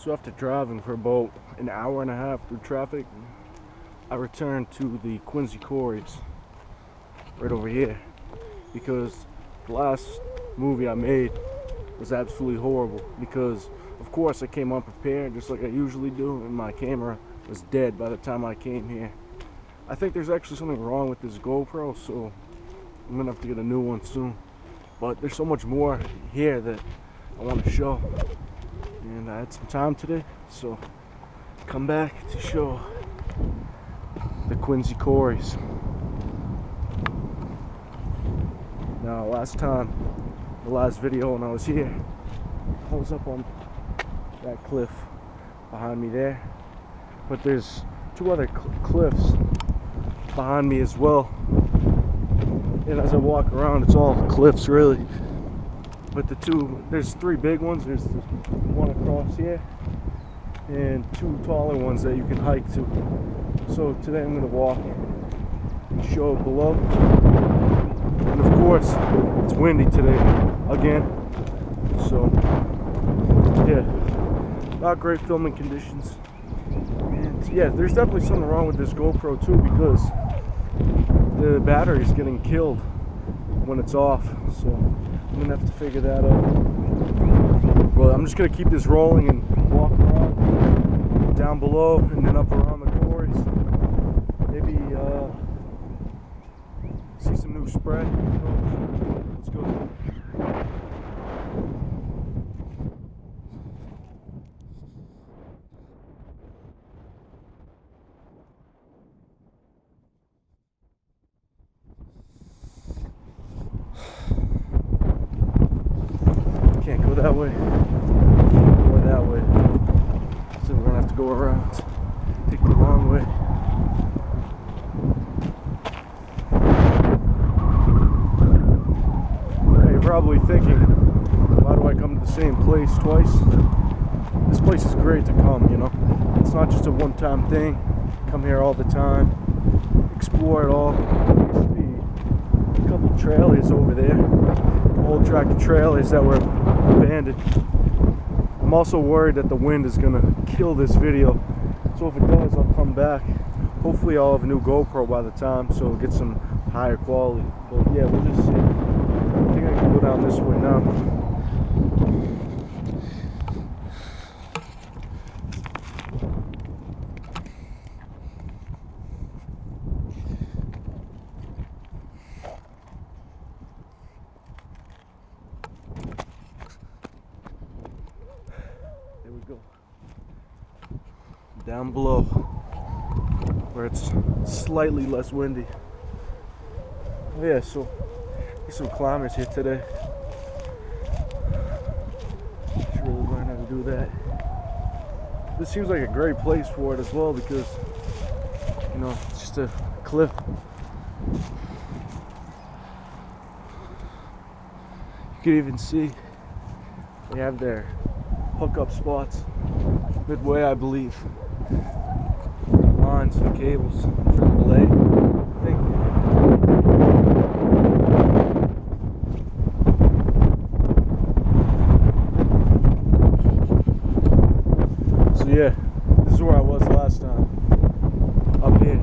So after driving for about an hour and a half through traffic, I returned to the Quincy Quarries right over here because the last movie I made was absolutely horrible because of course I came unprepared just like I usually do, and my camera was dead by the time I came here. I think there's actually something wrong with this GoPro, so I'm gonna have to get a new one soon. But there's so much more here that I want to show, and I had some time today, so come back to show the Quincy Quarries. Now last time, the last video when I was here, I was up on that cliff behind me there, but there's two other cliffs behind me as well, and as I walk around it's all cliffs really, but there's three big ones. There's the one across here and two taller ones that you can hike to. So today I'm going to walk and show below, and of course it's windy today again, so yeah, not great filming conditions. And yeah, there's definitely something wrong with this GoPro too, because the battery is getting killed when it's off, so I'm gonna have to figure that out. Well, I'm just gonna keep this rolling and walk around down below and then up around the quarries. Maybe see some new spread. Let's go. Can't go that way or that way, so we're gonna have to go around, take the long way. Now you're probably thinking, why do I come to the same place twice? This place is great to come, you know. It's not just a one-time thing. Come here all the time, explore it all. There used to be a couple trailers over there, old tractor trailers that were abandoned. I'm also worried that the wind is gonna kill this video, so if it does, I'll come back. Hopefully I'll have a new GoPro by the time, so it'll get some higher quality. But yeah, we'll just see. I think I can go down this way now. There we go. Down below, where it's slightly less windy. Oh yeah, so there's some climbers here today. Should really learn how to do that. This seems like a great place for it as well because, you know, it's just a cliff. You can even see they have their hookup spots midway, I believe. Lines and cables for the belay, I think. So yeah, this is where I was last time, up here.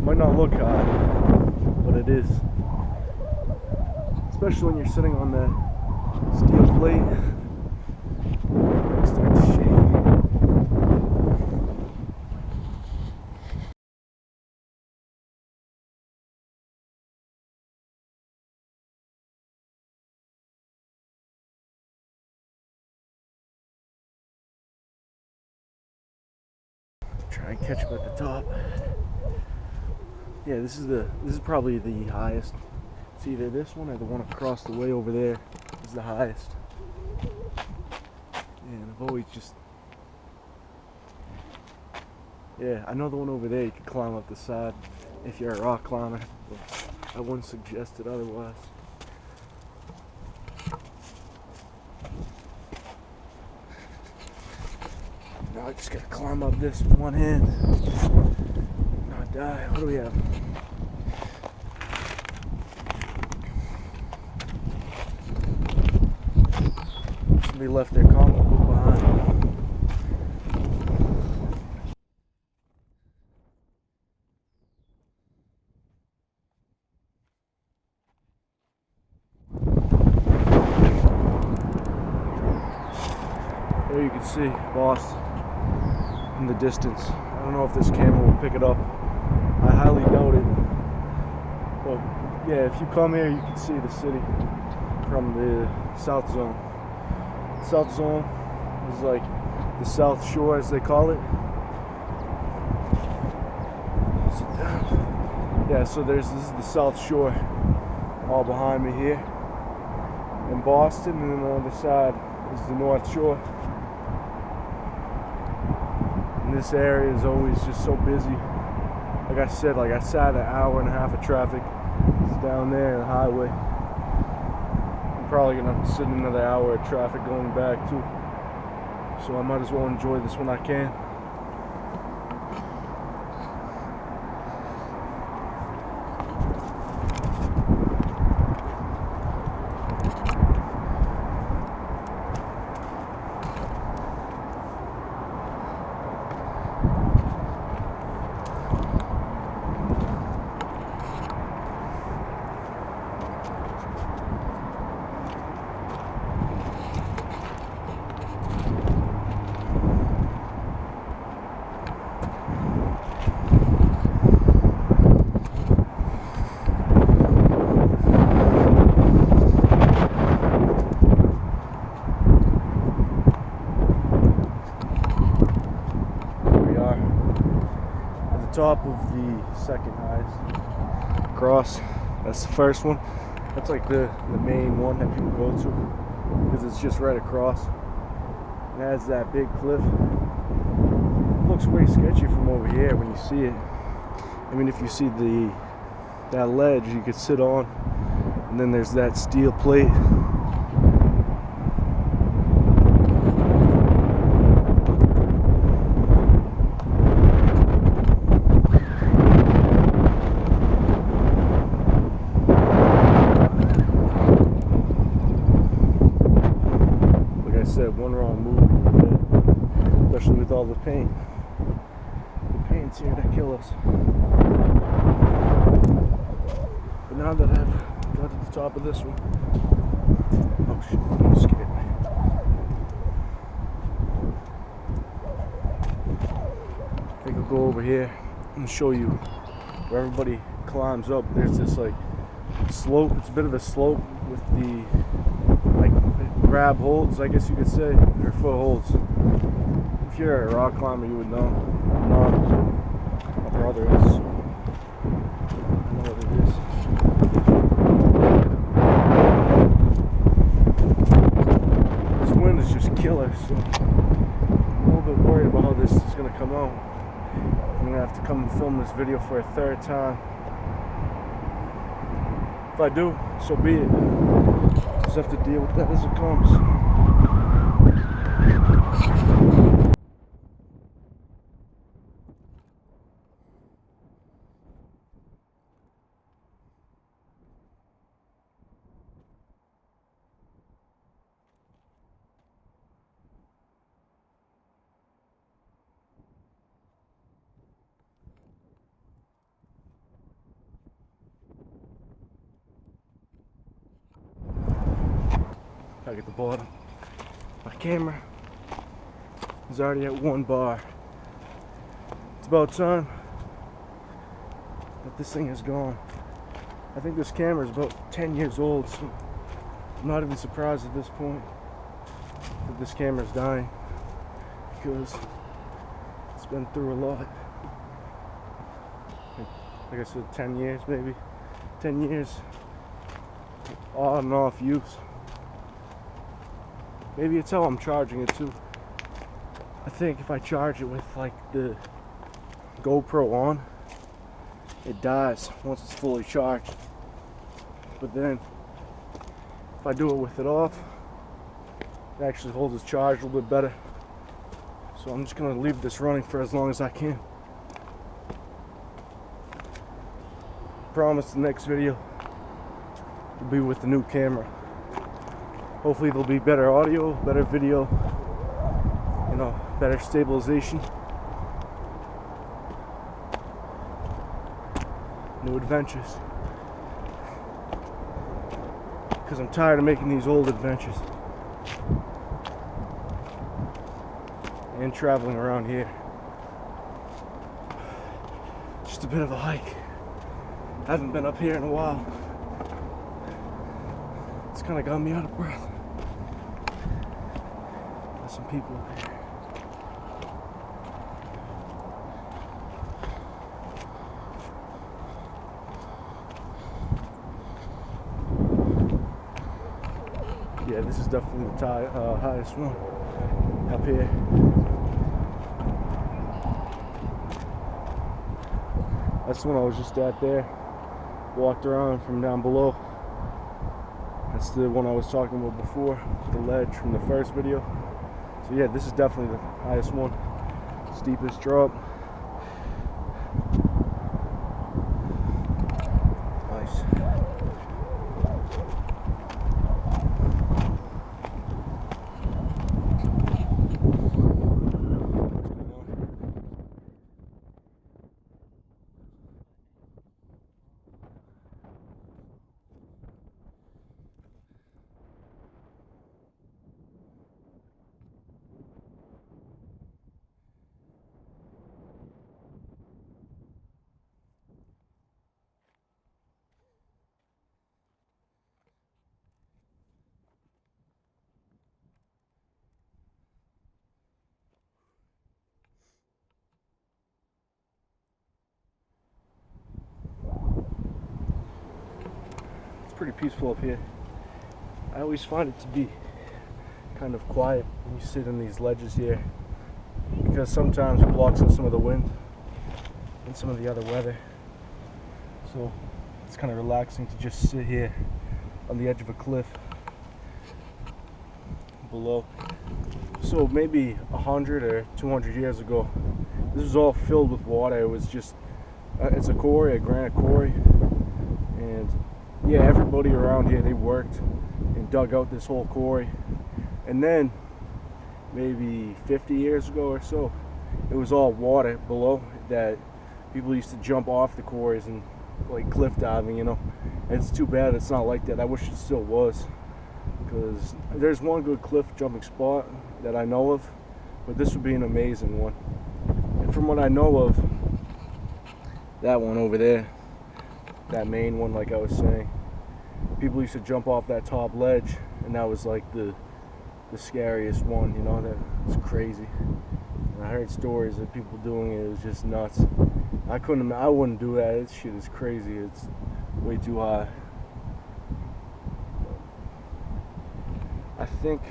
Might not look high, but it is. Especially when you're sitting on that steel plate. It starts to shake. Try and catch him at the top. Yeah, this is probably the highest. It's either this one or the one across the way over there is the highest. And I've always just, yeah, I know the one over there you can climb up the side if you're a rock climber, but I wouldn't suggest it otherwise. Now I just gotta climb up this with one hand. Not die. What do we have? They left their comic book behind. There you can see Boston in the distance. I don't know if this camera will pick it up. I highly doubt it. But yeah, if you come here, you can see the city from the South Zone. South Zone is like the South Shore, as they call it. Yeah, so this is the South Shore, all behind me here in Boston, and then on the other side is the North Shore. And this area is always just so busy. Like I said, like I sat an hour and a half of traffic. It's down there on the highway. I'm probably gonna have to sit another hour of traffic going back too. So I might as well enjoy this when I can. Top of the second highest cross. That's the first one. That's like the main one that people go to because it's just right across. It has that big cliff. It looks way sketchy from over here when you see it. I mean, if you see that ledge you could sit on, and then there's that steel plate. Said one wrong move, especially with all the paint. The paint's here to kill us. But now that I've got to the top of this one, oh shit, I'm scared. I think I'll go over here and show you where everybody climbs up. There's this like slope. It's a bit of a slope with the grab holds, I guess you could say, or footholds. If you're a rock climber, you would know. I'm not. My brother is. I know what it is. This wind is just killer, so I'm a little bit worried about how this is going to come out. I'm going to have to come and film this video for a third time. If I do, so be it. Just have to deal with that as it comes. Back at the bottom. My camera is already at 1 bar. It's about time that this thing is gone. I think this camera is about 10 years old, so I'm not even surprised at this point that this camera is dying, because it's been through a lot. Like I said, 10 years maybe. 10 years on and off use. Maybe it's how I'm charging it too. I think if I charge it with like the GoPro on, it dies once it's fully charged. But then if I do it with it off, it actually holds its charge a little bit better. So I'm just gonna leave this running for as long as I can. Promise the next video will be with the new camera. Hopefully there'll be better audio, better video, you know, better stabilization. New adventures. Because I'm tired of making these old adventures. And traveling around here. Just a bit of a hike. I haven't been up here in a while. It's kind of got me out of breath. There's some people up here. Yeah, this is definitely the highest one up here. That's the one I was just at there. Walked around from down below. That's the one I was talking about before, the ledge from the first video. So yeah, this is definitely the highest one. Steepest drop. Nice. Pretty peaceful up here. I always find it to be kind of quiet when you sit in these ledges here, because sometimes it blocks out some of the wind and some of the other weather. So it's kind of relaxing to just sit here on the edge of a cliff below. So maybe 100 or 200 years ago, this was all filled with water. It was just it's a quarry, a granite quarry, and yeah, everybody around here, they worked and dug out this whole quarry. And then maybe 50 years ago or so, it was all water below that people used to jump off the quarries and like cliff diving, you know. And it's too bad it's not like that. I wish it still was, because there's one good cliff jumping spot that I know of, but this would be an amazing one. And from what I know of, that one over there, that main one, like I was saying, people used to jump off that top ledge, and that was like the scariest one, you know. That was crazy. And I heard stories of people doing it. It was just nuts. I wouldn't do that. This shit is crazy. It's way too high. I think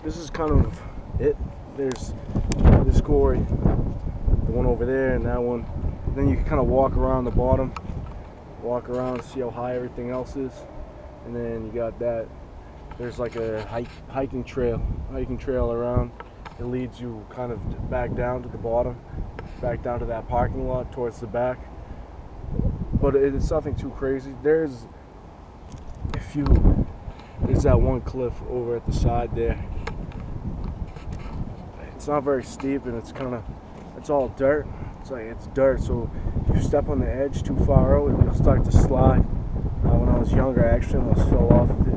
this is kind of it. There's this quarry, the one over there, and that one. Then you can kind of walk around the bottom, walk around, see how high everything else is, and then you got that. There's like a hiking trail around. It leads you kind of back down to the bottom, back down to that parking lot towards the back. But it's nothing too crazy. There's that one cliff over at the side there. It's not very steep, and it's all dirt. It's dirt, so if you step on the edge too far out, it'll start to slide. When I was younger, I actually almost fell off of it.